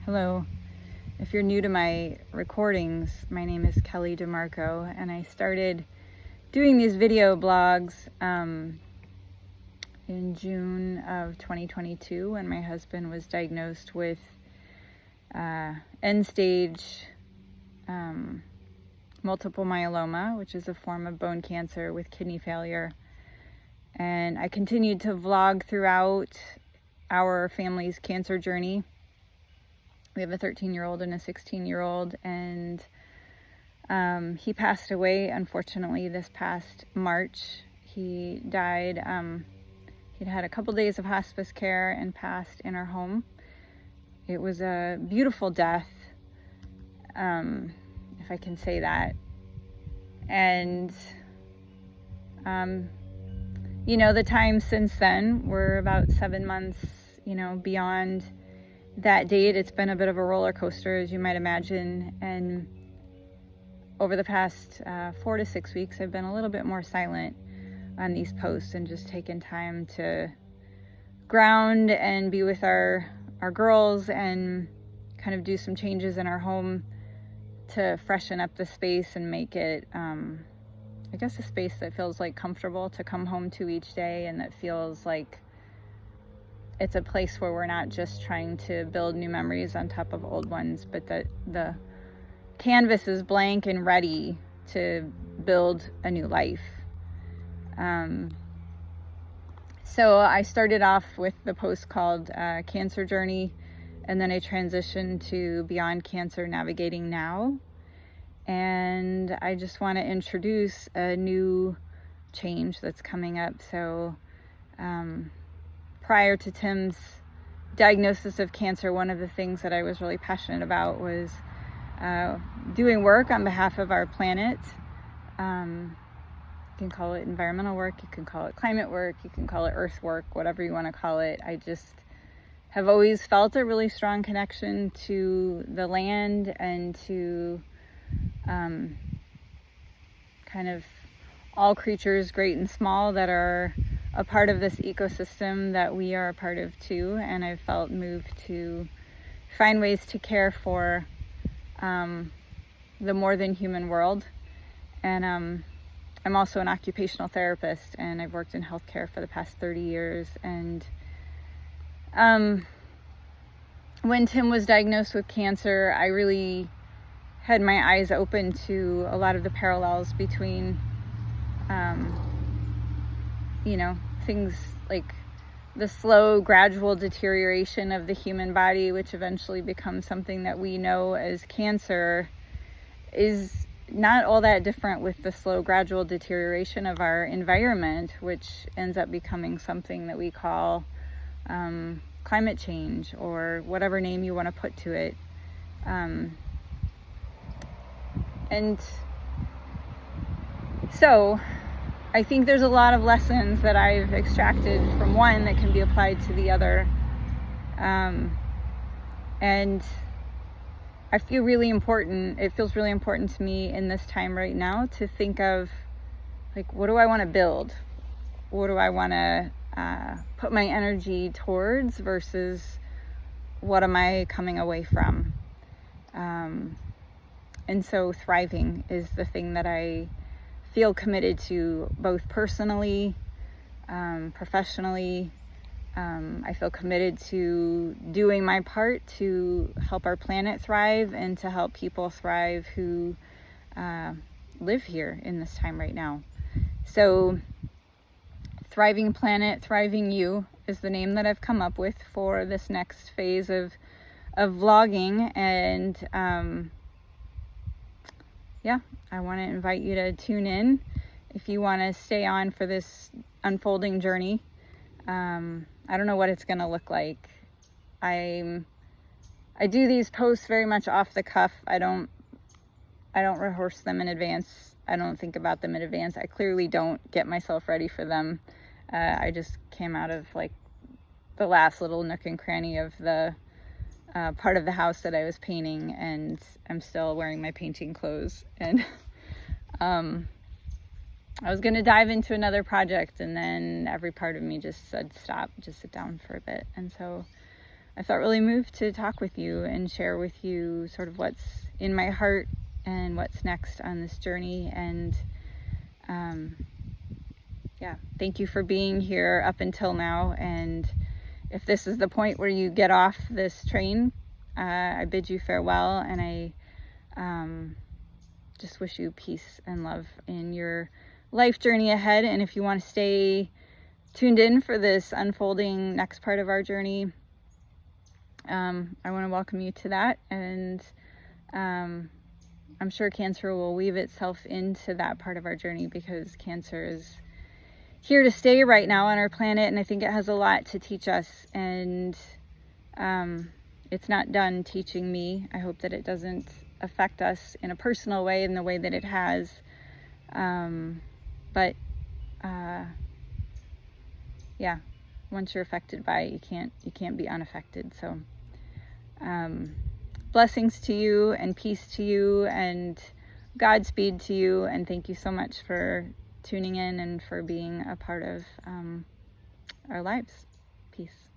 Hello. If you're new to my recordings, my name is Kelly DeMarco, and I started doing these video blogs in June of 2022 when my husband was diagnosed with end-stage multiple myeloma, which is a form of bone cancer with kidney failure. And I continued to vlog throughout our family's cancer journey. We have a 13-year-old and a 16-year-old, and he passed away, unfortunately, this past March. He died. He'd had a couple days of hospice care and passed in our home. It was a beautiful death, if I can say that. And, the time since then, we're about 7 months, beyond that date. It's been a bit of a roller coaster, as you might imagine. And over the past 4 to 6 weeks, I've been a little bit more silent on these posts and just taken time to ground and be with our girls and kind of do some changes in our home to freshen up the space and make it, a space that feels like comfortable to come home to each day, and that feels like it's a place where we're not just trying to build new memories on top of old ones, but that the canvas is blank and ready to build a new life. So I started off with the post called Cancer Journey, and then I transitioned to Beyond Cancer, Navigating Now. And I just want to introduce a new change that's coming up. So prior to Tim's diagnosis of cancer, one of the things that I was really passionate about was doing work on behalf of our planet. You can call it environmental work, you can call it climate work, you can call it earth work, whatever you want to call it. I just have always felt a really strong connection to the land and to kind of all creatures, great and small, that are a part of this ecosystem that we are a part of too. And I felt moved to find ways to care for the more than human world. And I'm also an occupational therapist, and I've worked in healthcare for the past 30 years. And when Tim was diagnosed with cancer, I really had my eyes open to a lot of the parallels between things like the slow, gradual deterioration of the human body, which eventually becomes something that we know as cancer, is not all that different with the slow, gradual deterioration of our environment, which ends up becoming something that we call climate change, or whatever name you want to put to it. And so I think there's a lot of lessons that I've extracted from one that can be applied to the other. And I feel really important. It feels really important to me in this time right now to think of, like, what do I want to build? What do I want to put my energy towards versus what am I coming away from? And so thriving is the thing that I feel committed to, both personally, professionally. I feel committed to doing my part to help our planet thrive and to help people thrive who live here in this time right now. So Thriving Planet, Thriving You is the name that I've come up with for this next phase of vlogging. And I want to invite you to tune in if you want to stay on for this unfolding journey. I don't know what it's going to look like. I do these posts very much off the cuff. I don't rehearse them in advance. I don't think about them in advance. I clearly don't get myself ready for them. I just came out of like the last little nook and cranny of the part of the house that I was painting, and I'm still wearing my painting clothes. And I was going to dive into another project, and then every part of me just said, stop, just sit down for a bit. And so I felt really moved to talk with you and share with you sort of what's in my heart and what's next on this journey. And yeah, thank you for being here up until now. And if this is the point where you get off this train, I bid you farewell, and I just wish you peace and love in your life journey ahead. And if you want to stay tuned in for this unfolding next part of our journey, I want to welcome you to that. And I'm sure Cancer will weave itself into that part of our journey, because Cancer is here to stay right now on our planet, and I think it has a lot to teach us. And it's not done teaching me. I hope that it doesn't affect us in a personal way in the way that it has. But yeah, once you're affected by it, you can't be unaffected. So blessings to you, and peace to you, and Godspeed to you, and thank you so much for tuning in and for being a part of our lives. Peace.